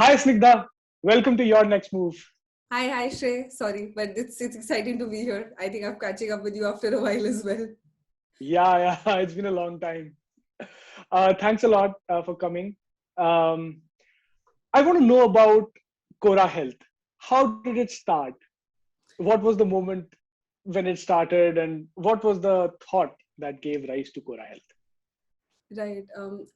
Hi, Snigdha. Welcome to Your Next Move. Hi, Shrey. Sorry, but it's exciting to be here. I think I'm catching up with you after a while as well. Yeah, it's been a long time. Thanks a lot for coming. Um, I want to know about Cora Health. How did it start? What was the moment when it started, and what was the thought that gave rise to Cora Health? Right.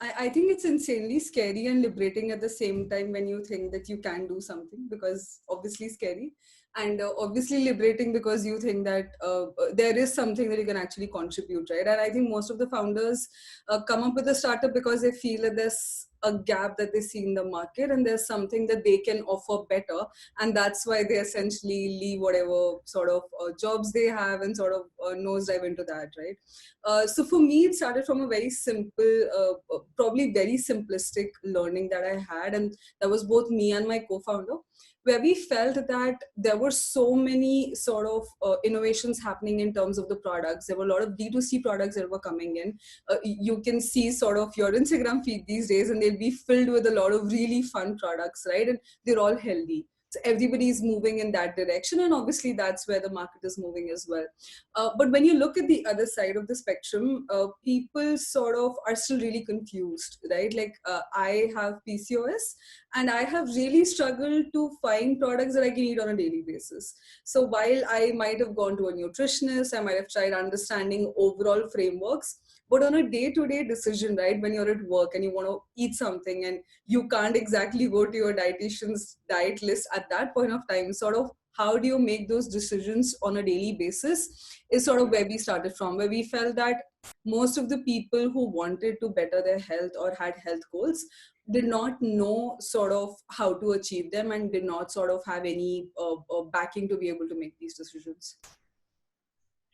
I think it's insanely scary and liberating at the same time when you think that you can do something, because obviously scary and obviously liberating because you think that there is something that you can actually contribute, right? And I think most of the founders come up with a startup because they feel that there's a gap that they see in the market and there's something that they can offer better, and that's why they essentially leave whatever sort of jobs they have and sort of nosedive into that, right? So for me, it started from a very simple, probably very simplistic learning that I had, and that was both me and my co-founder, where we felt that there were so many sort of innovations happening in terms of the products. There were a lot of D2C products that were coming in. You can see sort of your Instagram feed these days, and they'll be filled with a lot of really fun products, right? And they're all healthy. So everybody is moving in that direction, and obviously that's where the market is moving as well. But when you look at the other side of the spectrum, people sort of are still really confused, right? Like I have PCOS, and I have really struggled to find products that I can eat on a daily basis. So while I might have gone to a nutritionist, I might have tried understanding overall frameworks, but on a day-to-day decision, right, when you're at work and you want to eat something and you can't exactly go to your dietitian's diet list at that point of time, sort of how do you make those decisions on a daily basis is sort of where we started from, where we felt that most of the people who wanted to better their health or had health goals did not know sort of how to achieve them and did not sort of have any backing to be able to make these decisions.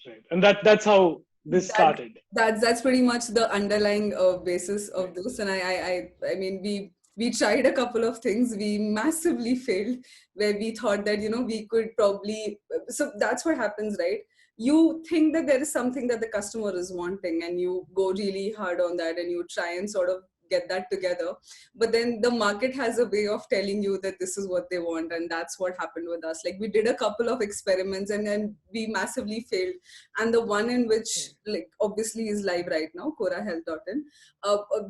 Right, and that's how this that started. that's pretty much the underlying basis of Right. this. And I mean, we tried a couple of things. We massively failed, where we thought that we could probably, so that's what happens, right? You think that there is something that the customer is wanting and you go really hard on that and you try and sort of get that together, but then the market has a way of telling you that this is what they want, and that's what happened with us. Like, we did a couple of experiments and then we massively failed. And the one in which, like, obviously is live right now, corahealth.in,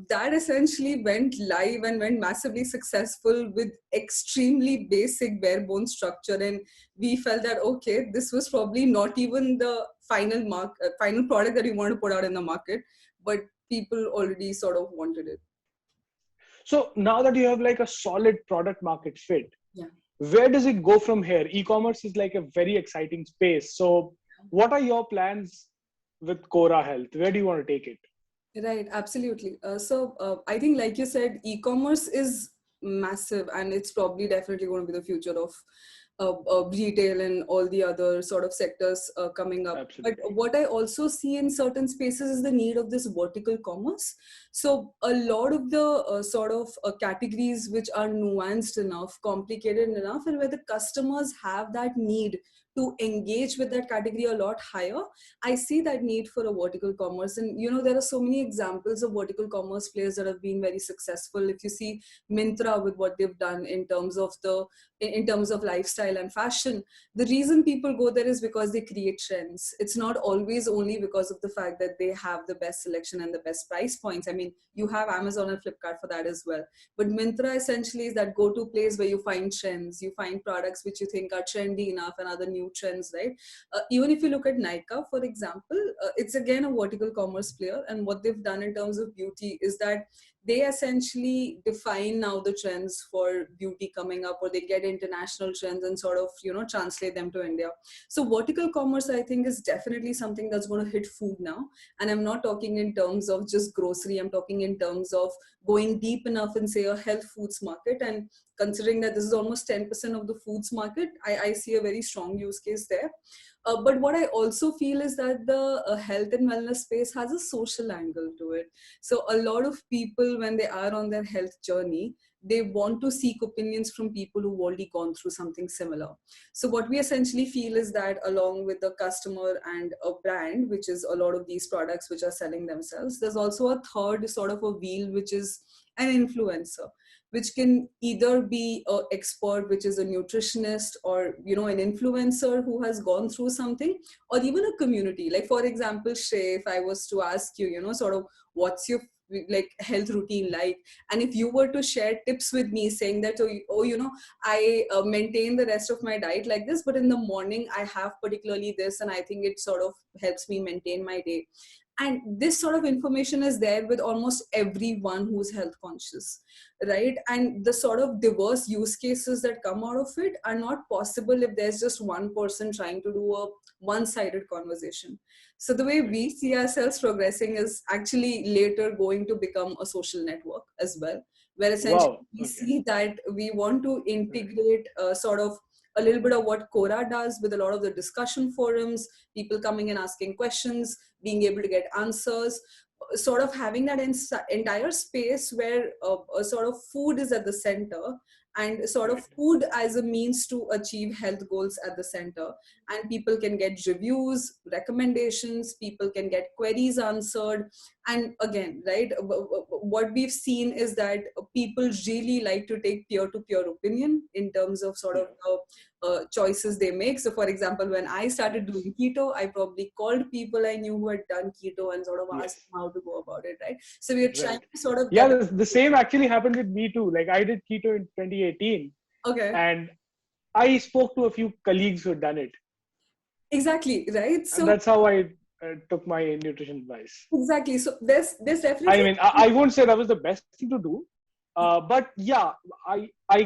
that essentially went live and went massively successful with extremely basic bare bone structure. And we felt that, okay, this was probably not even the final product that we want to put out in the market, but people already sort of wanted it. So now that you have like a solid product market fit, Yeah. where does it go from here? E-commerce is like a very exciting space. So what are your plans with Korra Health? Where do you want to take it? Right, absolutely. I think, like you said, e-commerce is massive, and it's probably definitely going to be the future of retail and all the other sort of sectors coming up. But Absolutely. what I also see in certain spaces is the need of this vertical commerce. So a lot of the sort of categories which are nuanced enough, complicated enough, and where the customers have that need to engage with that category a lot higher, I see that need for a vertical commerce. And there are so many examples of vertical commerce players that have been very successful. If you see Mintra with what they've done in terms of in terms of lifestyle and fashion, the reason people go there is because they create trends. It's not always only because of the fact that they have the best selection and the best price points. I mean, you have Amazon and Flipkart for that as well. But Mintra essentially is that go-to place where you find trends, you find products which you think are trendy enough and other new trends, right? Even if you look at Nykaa, for example, it's again a vertical commerce player. And what they've done in terms of beauty is that they essentially define now the trends for beauty coming up, or they get international trends and sort of, translate them to India. So vertical commerce, I think, is definitely something that's going to hit food now. And I'm not talking in terms of just grocery. I'm talking in terms of going deep enough in, say, a health foods market. And considering that this is almost 10% of the foods market, I see a very strong use case there. But what I also feel is that the health and wellness space has a social angle to it. So a lot of people, when they are on their health journey, they want to seek opinions from people who've already gone through something similar. So what we essentially feel is that along with the customer and a brand, which is a lot of these products which are selling themselves, there's also a third sort of a wheel, which is an influencer. which can either be an expert, which is a nutritionist, or an influencer who has gone through something, or even a community. Like for example, Shrey, if I was to ask you, sort of what's your like health routine like, and if you were to share tips with me saying that, I maintain the rest of my diet like this, but in the morning I have particularly this, and I think it sort of helps me maintain my day. And this sort of information is there with almost everyone who's health conscious, right? And the sort of diverse use cases that come out of it are not possible if there's just one person trying to do a one-sided conversation. So the way we see ourselves progressing is actually later going to become a social network as well, where essentially Wow. we Okay. see that we want to Right. integrate sort of a little bit of what Korra does with a lot of the discussion forums, people coming and asking questions, being able to get answers, sort of having that entire space where a sort of food is at the center, and sort of Right. food as a means to achieve health goals at the center. And people can get reviews, recommendations, people can get queries answered. And again, right, what we've seen is that people really like to take peer-to-peer opinion in terms of sort of Yeah. choices they make. So for example, when I started Yes. doing keto, I probably called people I knew who had done keto and sort of asked Yes. them how to go about it, right? So we're trying Right. to sort of Yeah, get the same actually happened with me too. Like I did keto in 2018, okay, and I spoke to a few colleagues who had done it, exactly, right? and So that's how I took my nutrition advice. exactly, so there's I definitely mean, I won't say that was the best thing to do, but yeah, I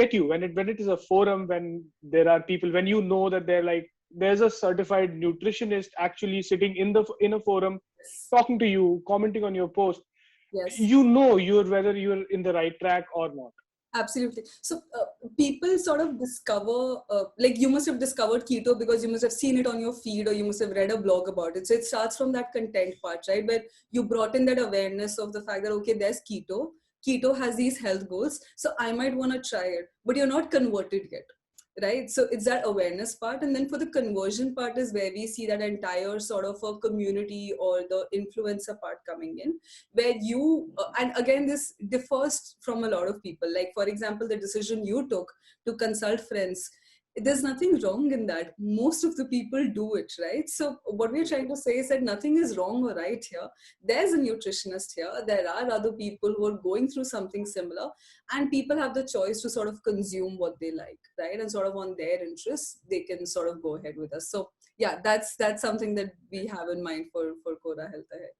get you when it is a forum, when there are people, when you know that they're like there's a certified nutritionist actually sitting in a forum, yes, talking to you, commenting on your post. yes. You know you're whether you're in the right track or not. Absolutely. So people sort of discover, like you must have discovered keto because you must have seen it on your feed or you must have read a blog about it. So it starts from that content part, right? Where you brought in that awareness of the fact that, okay, there's keto. Keto has these health goals. So I might want to try it, but you're not converted yet, right? So it's that awareness part. And then for the conversion part is where we see that entire sort of a community or the influencer part coming in, where you and again this differs from a lot of people. Like for example, the decision you took to consult friends, there's nothing wrong in that. Most of the people do it, right? So what we're trying to say is that nothing is wrong or right here. There's a nutritionist here, there are other people who are going through something similar, and people have the choice to sort of consume what they like, right? And sort of on their interests they can sort of go ahead with us. So yeah, that's something that we have in mind for Korra Health ahead.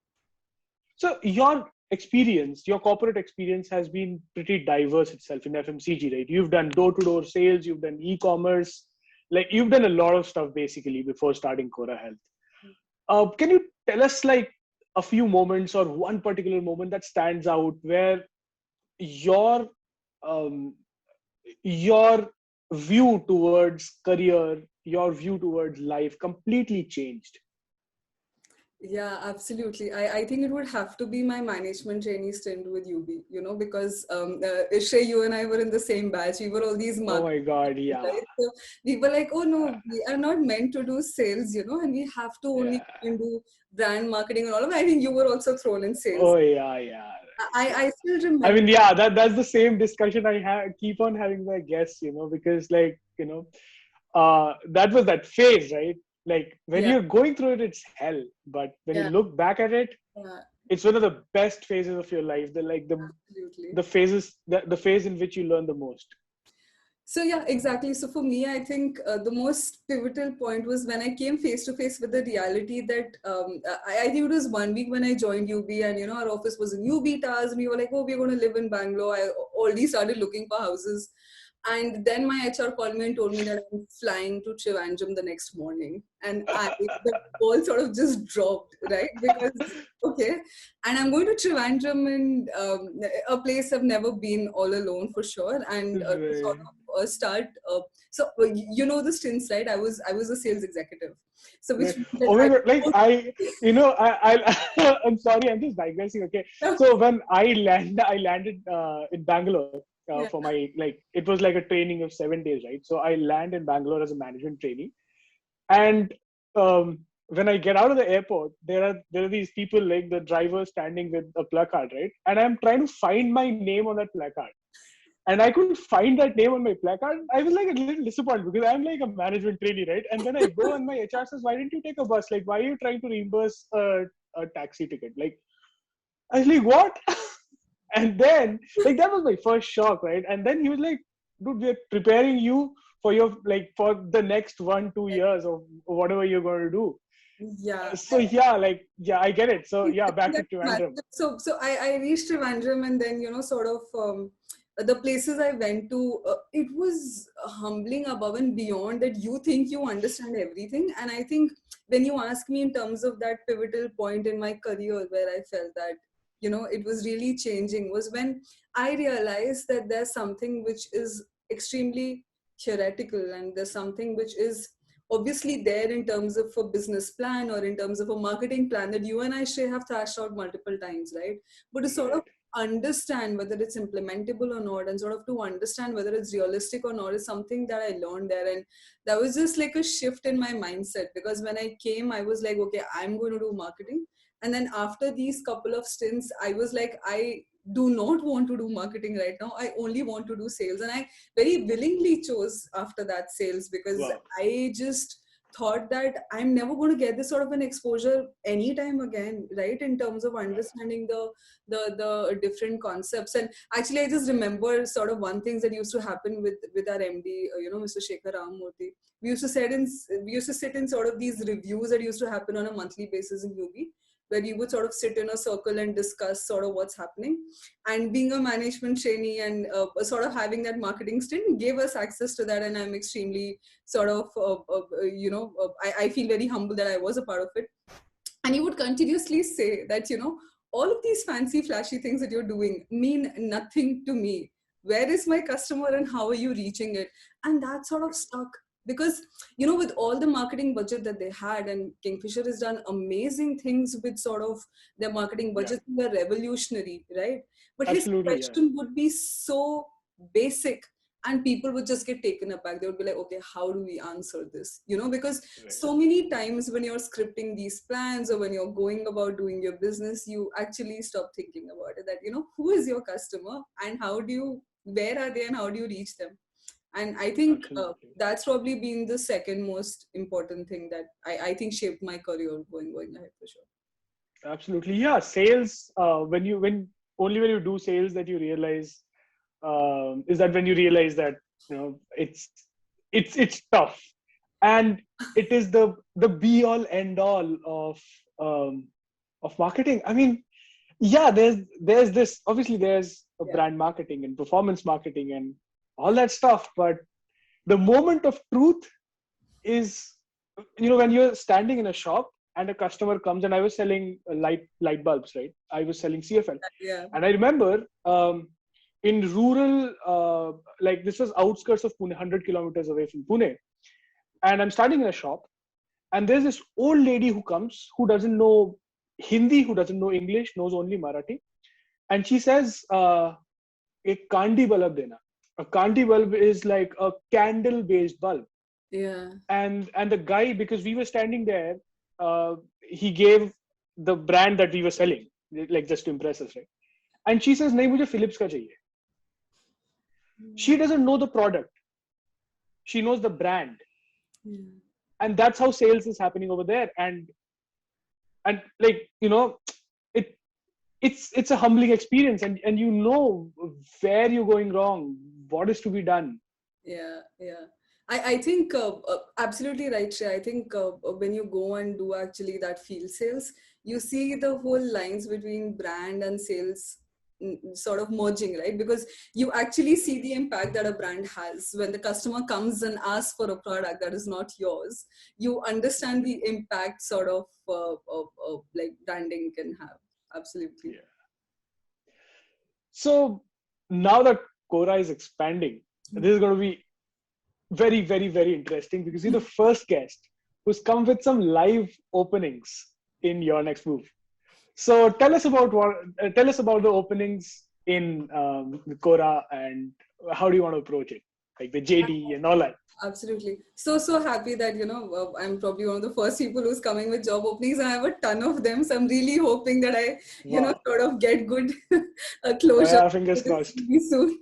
So your experience, your corporate experience has been pretty diverse itself in FMCG, right? You've done door-to-door sales, you've done e-commerce, like you've done a lot of stuff basically before starting Cora Health. Can you tell us like a few moments or one particular moment that stands out where your um, your view towards career, your view towards life completely changed? Yeah, absolutely. I think it would have to be my management trainee stint with UB, because Shrey, you and I were in the same batch. We were all these Oh marketing, my God, yeah, right? So we were like, oh no, we are not meant to do sales, and we have to only yeah. do brand marketing and all of that. I think you were also thrown in sales. Oh yeah, yeah. I still I remember. mean, yeah, that's the same discussion I keep on having with my guests, because like, that was that phase, right? Like when Yeah, you're going through it, it's hell. But when you yeah, look back at it, yeah, it's one of the best phases of your life. absolutely. The phases, the phase in which you learn the most. So yeah, exactly. So for me, I think the most pivotal point was when I came face to face with the reality that I think it was 1 week when I joined UB, and our office was in UB Towers, and we were like, oh, we're going to live in Bangalore. I already started looking for houses, and then my HR called me and told me that I'm flying to Trivandrum the next morning, and the ball sort of just dropped, right? Because okay, and I'm going to Trivandrum, and a place I've never been all alone for sure, and to sort Right. start so the stints, right? I was a sales executive, so which Right. means that Oh my I God. Like I'm sorry, I'm just digressing. Okay. So when I landed in Bangalore yeah, for my, like, it was like a training of 7 days, right? So I land in Bangalore as a management trainee. And when I get out of the airport, there are these people, like the driver standing with a placard, right? And I'm trying to find my name on that placard. And I couldn't find that name on my placard. I was like a little disappointed because I'm like a management trainee, right? And then I go and my HR says, "Why didn't you take a bus? Like, why are you trying to reimburse a taxi ticket?" Like, I was like, "What?" And then, like, that was my first shock, right? And then he was like, "Dude, we're preparing you for your like for the next 1-2 years of whatever you're going to do." Yeah. So yeah, like yeah, I get it. So yeah, back to That's Trivandrum. massive. So I reached Trivandrum, and then sort of the places I went to, it was humbling above and beyond that you think you understand everything. And I think when you ask me in terms of that pivotal point in my career where I felt that it was really changing was when I realized that there's something which is extremely theoretical, and there's something which is obviously there in terms of a business plan or in terms of a marketing plan that you and I should have thrashed out multiple times, right? But to sort of Right. understand whether it's implementable or not, and sort of to understand whether it's realistic or not, is something that I learned there. And that was just like a shift in my mindset, because when I came, I was like, okay, I'm going to do marketing. And then after these couple of stints, I was like, I do not want to do marketing right now. I only want to do sales. And I very willingly chose after that sales, because Wow. I just thought that I'm never going to get this sort of an exposure anytime again, right? In terms of understanding the different concepts. And actually, I just remember sort of one thing that used to happen with our MD, Mr. Shekhar Ramamurthy. We used to sit in sort of these reviews that used to happen on a monthly basis in UB, where you would sort of sit in a circle and discuss sort of what's happening. And being a management trainee and sort of having that marketing stint gave us access to that. And I'm extremely sort of I feel very humble that I was a part of it. And he would continuously say that all of these fancy flashy things that you're doing mean nothing to me. Where is my customer and how are you reaching it? And that sort of stuck, because with all the marketing budget that they had, and Kingfisher has done amazing things with sort of their marketing Yeah. budget, they're revolutionary, right? But his Absolutely. Yeah. question would be so basic, and people would just get taken aback. They would be like, okay, how do we answer this? Because Right. so many times when you're scripting these plans or when you're going about doing your business, you actually stop thinking about it, that who is your customer and where are they and how do you reach them? And I think Absolutely. that's probably been the second most important thing that I think shaped my career going ahead, for sure. Absolutely. Yeah. Sales. When you do sales that you realize is that when you realize that it's tough, and it is the be all end all of marketing. I mean, yeah. There's this, obviously there's a Yeah. brand marketing and performance marketing and all that stuff, but the moment of truth is when you're standing in a shop and a customer comes, and I was selling light bulbs, right? I was selling CFL. Yeah. And I remember in rural, like this was outskirts of Pune, 100 kilometers away from Pune, and I'm standing in a shop, and there's this old lady who comes, who doesn't know Hindi, who doesn't know English, knows only Marathi, and she says, "Ek kandi bulb dena." A kandi bulb is like a candle based bulb. Yeah. And the guy, because we were standing there, he gave the brand that we were selling, like just to impress us, right? And she says, "Nahi, mujhe Philips ka chahiye." She doesn't know the product, she knows the brand. Yeah. And that's how sales is happening over there. And like it it's a humbling experience, and where you're going wrong, what is to be done. Yeah, yeah. I think absolutely right, Shreya. I think when you go and do actually that field sales, you see the whole lines between brand and sales sort of merging, right? Because you actually see the impact that a brand has when the customer comes and asks for a product that is not yours. You understand the impact sort of like branding can have. Absolutely. Yeah. So now that Korra is expanding, this is going to be very, very, very interesting, because you're the first guest who's come with some live openings in your next move. So tell us about the openings in Korra, and how do you want to approach it? like the JD and all that. Absolutely. So happy that, I'm probably one of the first people who's coming with job openings. I have a ton of them. So I'm really hoping that I, Wow. sort of get good closure Yeah, fingers crossed. pretty soon.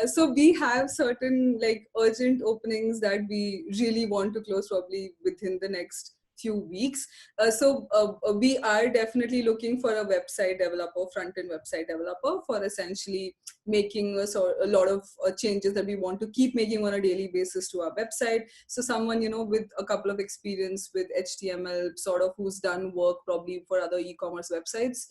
So we have certain like urgent openings that we really want to close probably within the next few weeks. So we are definitely looking for a website developer, front-end website developer for essentially making a lot of changes that we want to keep making on a daily basis to our website. So someone, with a couple of experience with HTML, sort of who's done work probably for other e-commerce websites,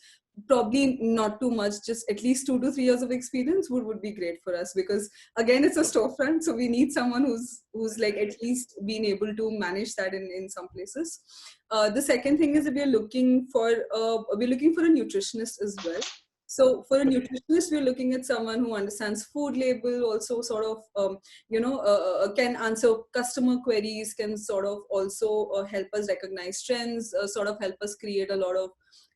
probably not too much, just at least 2 to 3 years of experience would be great for us, because again, it's a storefront, so we need someone who's like at least being able to manage that in some places. The second thing is that we're looking for a nutritionist as well. So for a Okay. nutritionist, we're looking at someone who understands food label, also sort of can answer customer queries, can sort of also help us recognize trends, sort of help us create a lot of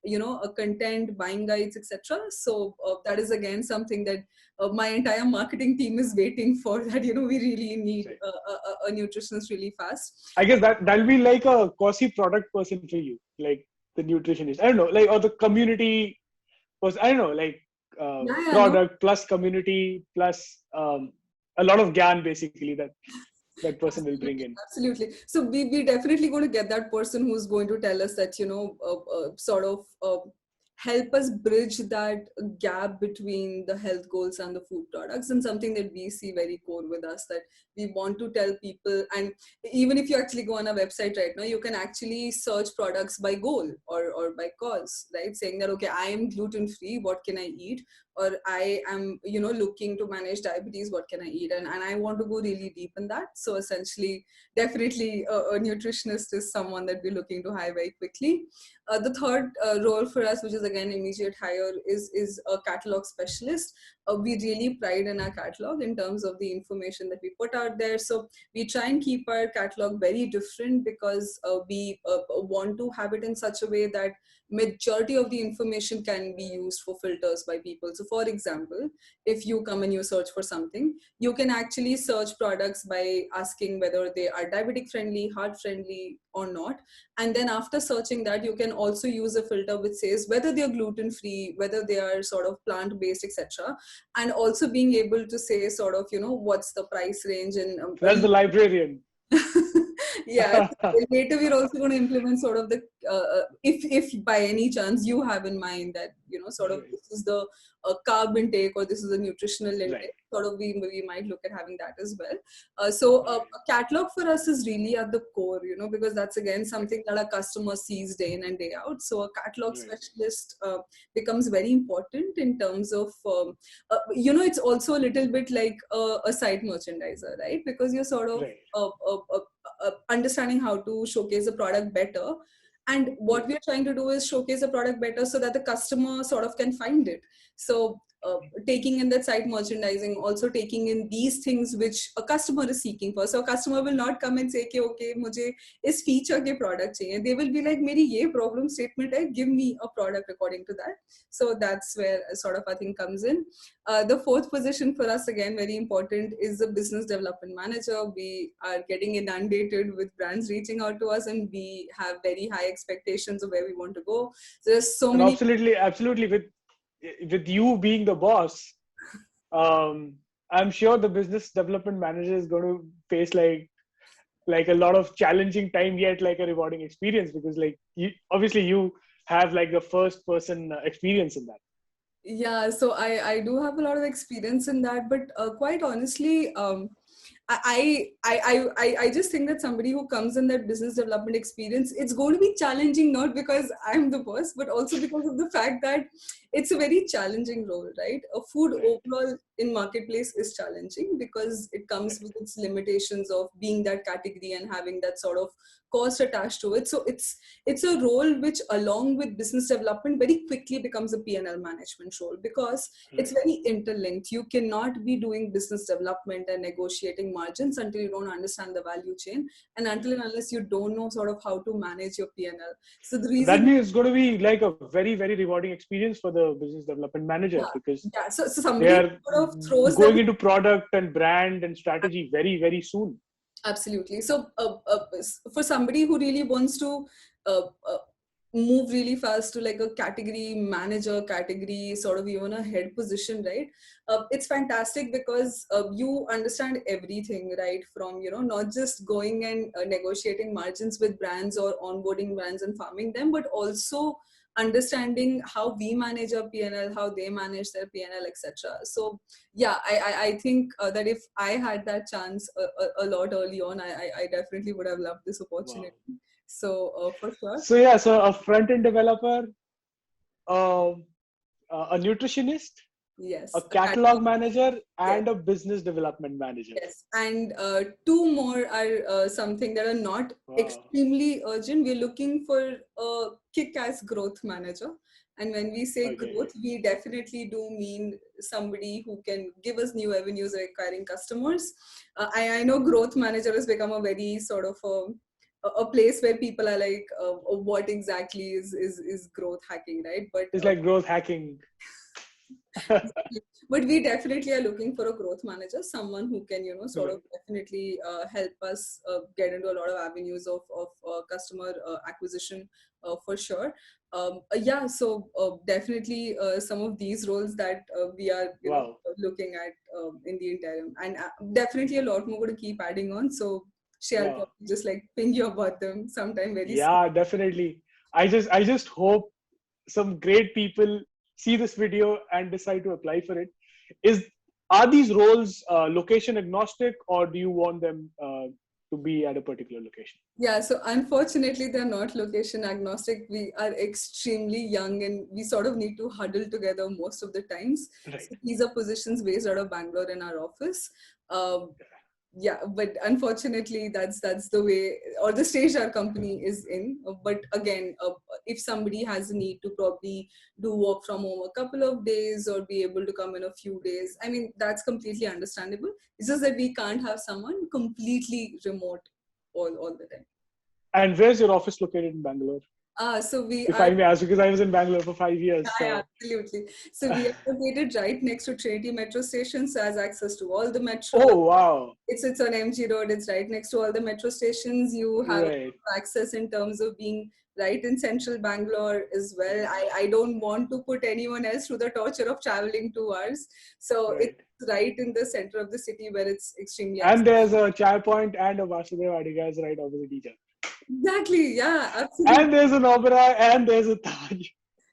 a content, buying guides, etc. So that is again something that my entire marketing team is waiting for, that we really need Right. a nutritionist really fast. I guess that'll be like a quasi product person for you, like the nutritionist. I don't know, like, or the community person. I don't know, like Yeah, no. product plus community plus a lot of GAN basically that person will bring Absolutely, in. absolutely. So we definitely going to get that person who's going to tell us that, sort of help us bridge that gap between the health goals and the food products, and something that we see very core with us, that we want to tell people. And even if you actually go on a website right now, you can actually search products by goal or by cause, right? Saying that, okay, I am gluten free, what can I eat? Or I am looking to manage diabetes, what can I eat? And I want to go really deep in that. So essentially, definitely a nutritionist is someone that we're looking to hire very quickly. The third role for us, which is again immediate hire, is a catalog specialist. We really pride in our catalog in terms of the information that we put out there. So we try and keep our catalog very different, because we want to have it in such a way that majority of the information can be used for filters by people. So for example, if you come and you search for something, you can actually search products by asking whether they are diabetic friendly, heart friendly or not. And then after searching that, you can also use a filter which says whether they are gluten free, whether they are sort of plant based, etc. And also being able to say sort of what's the price range. And So that's the librarian. yeah, later we're also going to implement sort of the if by any chance you have in mind that sort of Right. this is the carb intake, or this is a nutritional Right. intake, sort of we might look at having that as well. So Right. a catalog for us is really at the core, because that's again something that our customer sees day in and day out. So a catalog Right. specialist becomes very important in terms of it's also a little bit like a site merchandiser, right? Because you're sort of Right. understanding how to showcase the product better. And what Right. we're trying to do is showcase the product better so that the customer sort of can find it. So taking in that site merchandising, also taking in these things which a customer is seeking for. So a customer will not come and say, okay, mujhe is feature ke product chahiye. They will be like, meri ye problem statement hai, give me a product according to that. So that's where sort of I think comes in. The fourth position for us, again, very important, is the business development manager. We are getting inundated with brands reaching out to us, and we have very high expectations of where we want to go. So there's so And many. absolutely, with you being the boss, I'm sure the business development manager is going to face like a lot of challenging time, yet like a rewarding experience, because like obviously you have like the first person experience in that. Yeah, so I do have a lot of experience in that, but quite honestly, I just think that somebody who comes in that business development experience, it's going to be challenging, not because I'm the boss, but also because of the fact that it's a very challenging role, right? A food Right. overall in marketplace is challenging because it comes Right. with its limitations of being that category and having that sort of cost attached to it. So it's a role which, along with business development, very quickly becomes a P&L management role, because it's Right. very interlinked. You cannot be doing business development and negotiating margins until you don't understand the value chain, and until and unless you don't know sort of how to manage your P&L. So the So that reason, means it's going to be like a very, very rewarding experience for the business development manager, yeah, because yeah. So they somebody are sort of throws going them. into product and brand and strategy very, very soon. Absolutely. So for somebody who really wants to uh, uh, move really fast to like a category manager, category sort of even a head position, right? It's fantastic because you understand everything, right? From, not just going and negotiating margins with brands or onboarding brands and farming them, but also understanding how we manage our PNL, how they manage their PNL, etc. So yeah, I think that if I had that chance a lot early on, I definitely would have loved this Wow. opportunity. So for sure. So yeah, so a front end developer, um, a nutritionist, a Yes, a catalog catalog. manager, Yes, and a business development manager. yes. And two more are something that are not Wow. extremely urgent. We're looking for a kick-ass growth manager. And when we say Okay. growth, we definitely do mean somebody who can give us new avenues of acquiring customers. I know growth manager has become a very sort of a place where people are like, what exactly is growth hacking, right? But It's like growth hacking. but we definitely are looking for a growth manager, someone who can, sort of Right. definitely help us get into a lot of avenues of customer acquisition for sure. Yeah, so definitely some of these roles that we are, Wow. looking at in the interim, and definitely a lot more going to keep adding on. So I'll Wow. probably just like ping you about them sometime very soon. Yeah, definitely. I just hope some great people see this video and decide to apply for it. Is Are these roles location agnostic, or do you want them to be at a particular location? Yeah, so unfortunately, they're not location agnostic. We are extremely young and we sort of need to huddle together most of the times. Right. So these are positions based out of Bangalore in our office. Um, yeah, but unfortunately, that's the way or the stage our company is in. But again, if somebody has a need to probably do work from home a couple of days or be able to come in a few days, I mean, that's completely understandable. It's just that we can't have someone completely remote all the time. And where's your office located in Bangalore? So we If are, I may ask, because I was in Bangalore for 5 years. yeah, So, absolutely. So we are located right next to Trinity Metro Station, so has access to all the metro. oh wow, It's on MG Road. It's right next to all the metro stations. You have right, access in terms of being right in central Bangalore as well. I don't want to put anyone else through the torture of traveling 2 hours. So it's right. right in the center of the city where it's extremely And accessible. there's a Chai Point and a Vasudev Adigas right opposite each other. Exactly. Yeah, absolutely. And there's an Oberoi and there's a Taj.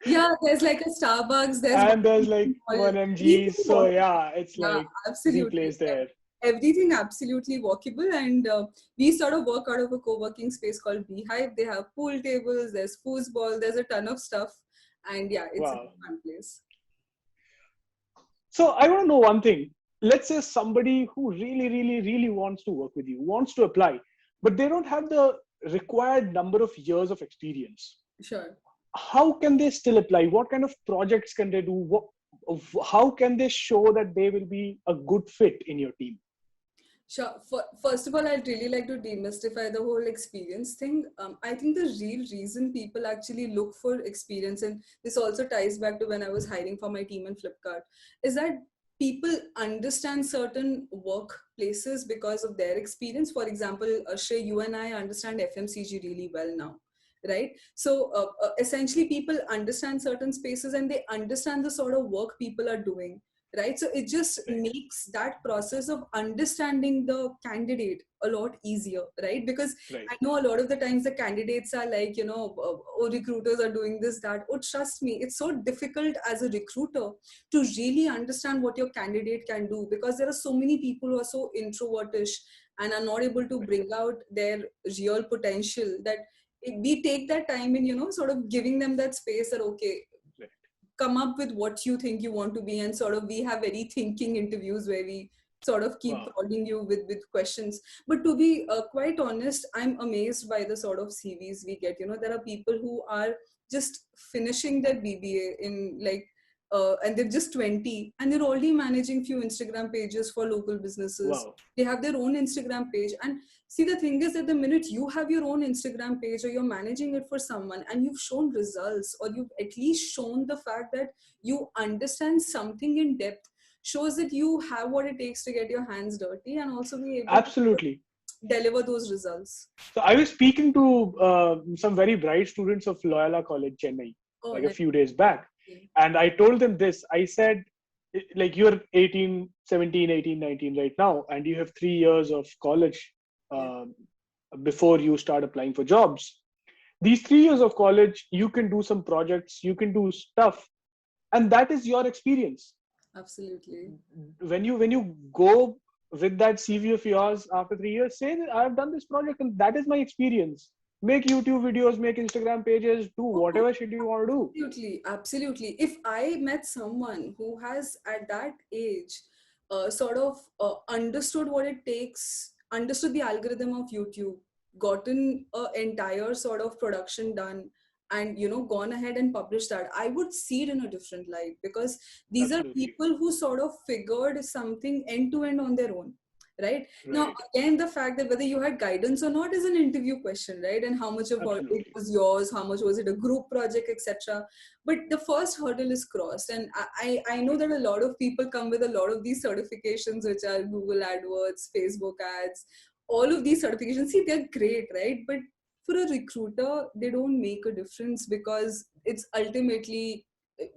Yeah, there's like a Starbucks, there's And there's like mall, one MG. anything So walkable. yeah, it's Yeah, like the absolutely. place there. Everything absolutely walkable. And we sort of work out of a co-working space called Beehive. They have pool tables, there's foosball, there's a ton of stuff. And yeah, it's a Wow. fun place. So I want to know one thing. Let's say somebody who really, really, really wants to work with you, wants to apply, but they don't have the required number of years of experience. Sure. How can they still apply? What kind of projects can they do? How can they show that they will be a good fit in your team? Sure. First of all, I'd really like to demystify the whole experience thing. I think the real reason people actually look for experience, and this also ties back to when I was hiring for my team in Flipkart, is that people understand certain workplaces because of their experience. For example, Shrey, you and I understand FMCG really well now, right? So essentially, people understand certain spaces and they understand the sort of work people are doing, right? So it just Right, makes that process of understanding the candidate a lot easier, right? Because right, I know a lot of the times the candidates are like, oh, recruiters are doing this, that. Oh, trust me, it's so difficult as a recruiter to really understand what your candidate can do, because there are so many people who are so introvertish and are not able to right, bring out their real potential, that we take that time in, sort of giving them that space that, okay, right. come up with what you think you want to be, and sort of we have very thinking interviews where we sort of keep Wow, prodding you with questions. But to be quite honest, I'm amazed by the sort of CVs we get. There are people who are just finishing their BBA in like and they're just 20 and they're already managing few Instagram pages for local businesses. wow, They have their own Instagram page. And see, the thing is that the minute you have your own Instagram page or you're managing it for someone and you've shown results, or you've at least shown the fact that you understand something in depth, shows that you have what it takes to get your hands dirty and also be able to Absolutely. deliver those results. So I was speaking to some very bright students of Loyola College, Chennai, Oh, like a nice. few days back. Okay. And I told them this. I said, like, you're 18, 17, 18, 19 right now, and you have 3 years of college Yeah, um, before you start applying for jobs. These 3 years of college, you can do some projects, you can do stuff, and that is your experience. absolutely. When you go with that CV of yours after 3 years, say that I have done this project and that is my experience. Make YouTube videos, make Instagram pages, do Oh, whatever shit you want to do. absolutely, absolutely. If I met someone who has at that age sort of understood what it takes, understood the algorithm of YouTube, gotten an entire sort of production done, and gone ahead and published that, I would see it in a different light, because these are Absolutely. people who sort of figured something end to end on their own. Right now, Right. again, the fact that whether you had guidance or not is an interview question, right? And how much of it Absolutely. was yours, how much was it a group project, etc. But the first hurdle is crossed, and I know that a lot of people come with a lot of these certifications, which are Google AdWords, Facebook ads, all of these certifications. See, they're great, right? But for a recruiter, they don't make a difference, because it's ultimately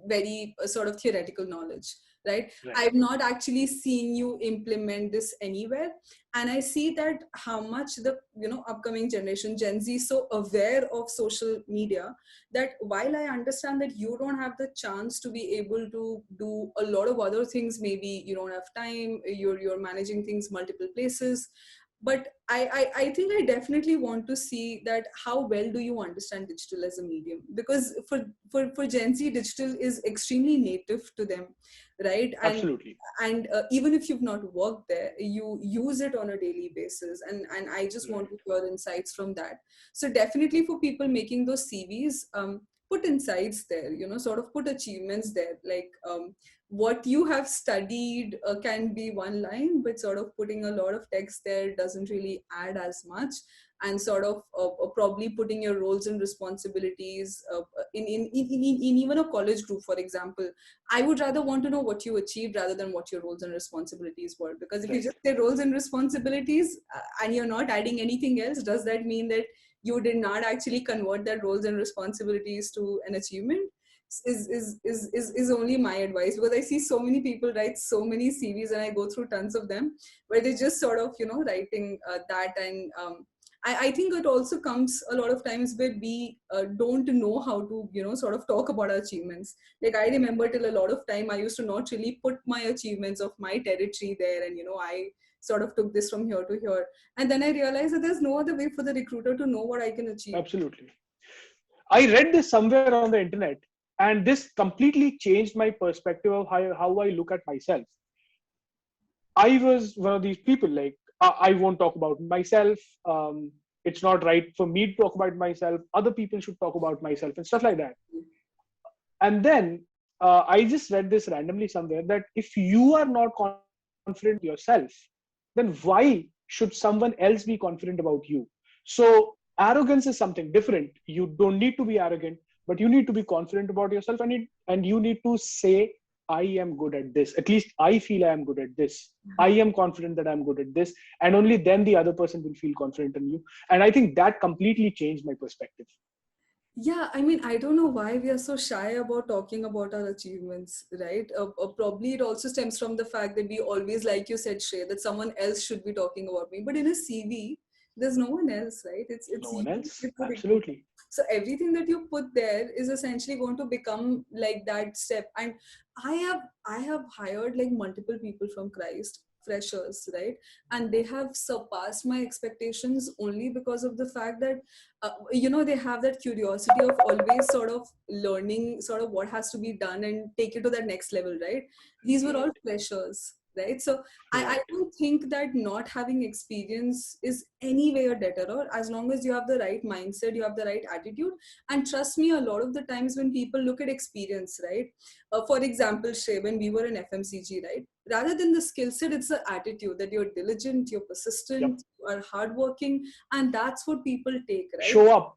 very sort of theoretical knowledge, right? Right. I've not actually seen you implement this anywhere. And I see that how much the upcoming generation, Gen Z, is so aware of social media, that while I understand that you don't have the chance to be able to do a lot of other things, maybe you don't have time, you're managing things multiple places, but I think I definitely want to see that how well do you understand digital as a medium, because for Gen Z, digital is extremely native to them, right? Absolutely. And even if you've not worked there, you use it on a daily basis, and I just want Right. to hear insights from that. So definitely for people making those CVs, put insights there, sort of put achievements there, like what you have studied can be one line, but sort of putting a lot of text there doesn't really add as much. And sort of probably putting your roles and responsibilities in even a college group, for example. I would rather want to know what you achieved rather than what your roles and responsibilities were. Because if you Right. just say roles and responsibilities and you're not adding anything else, does that mean that you did not actually convert that roles and responsibilities to an achievement? Is only my advice, because I see so many people write so many CVs, and I go through tons of them where they just sort of writing that. And I think it also comes a lot of times where we don't know how to sort of talk about our achievements. Like, I remember till a lot of time I used to not really put my achievements of my territory there, and I sort of took this from here to here, and then I realized that there's no other way for the recruiter to know what I can achieve. Absolutely. I read this somewhere on the internet, and this completely changed my perspective of how I look at myself. I was one of these people, like, I won't talk about myself. It's not right for me to talk about myself. Other people should talk about myself and stuff like that. And then I just read this randomly somewhere that if you are not confident yourself, then why should someone else be confident about you? So arrogance is something different. You don't need to be arrogant, but you need to be confident about yourself, and you need to say, I am good at this. At least I feel I am good at this. I am confident that I'm good at this. And only then the other person will feel confident in you. And I think that completely changed my perspective. Yeah, I mean, I don't know why we are so shy about talking about our achievements, right? Probably it also stems from the fact that we always, like you said, Shrey, that someone else should be talking about me. But in a CV, there's no one else, right? It's No you, one else. it's the recruiter. Absolutely. So everything that you put there is essentially going to become like that step. And I have hired like multiple people from Christ, freshers, right? And they have surpassed my expectations only because of the fact that they have that curiosity of always sort of learning sort of what has to be done and take it to that next level, right? These were all Right. pressures, right? So I Right. don't think that not having experience is any way a deterror, as long as you have the right mindset, you have the right attitude. And trust me, a lot of the times when people look at experience, right? For example, Shay, when we were in FMCG, right? Rather than the skill set, it's the attitude that you're diligent, you're Yep. persistent, you are hardworking, and that's what people take, right?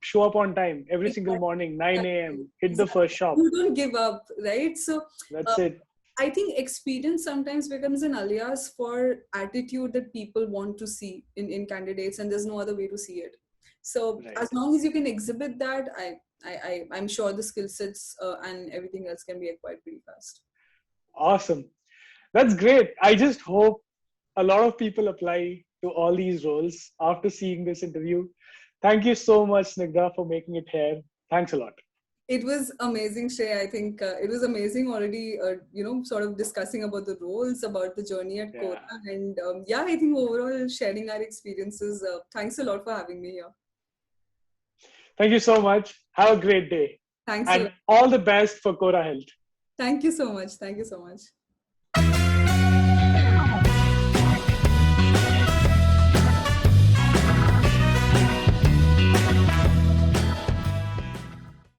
Show up on time every single Exactly. morning, 9 Exactly. a.m. Hit the first Exactly. shop. You don't give up, right? So That's uh, it. I think experience sometimes becomes an alias for attitude that people want to see in candidates, and there's no other way to see it. So as Right. long as you can exhibit that, I'm sure the skill sets and everything else can be acquired pretty fast. Awesome. That's great. I just hope a lot of people apply to all these roles after seeing this interview. Thank you so much, Snigdha, for making it here. Thanks a lot. It was amazing, Shrey. I think it was amazing already, sort of discussing about the roles, about the journey at Korra. Yeah. And yeah, I think overall sharing our experiences. Thanks a lot for having me here. Thank you so much. Have a great day. Thanks a lot. And all the best for Cora Health. Thank you so much. Thank you so much.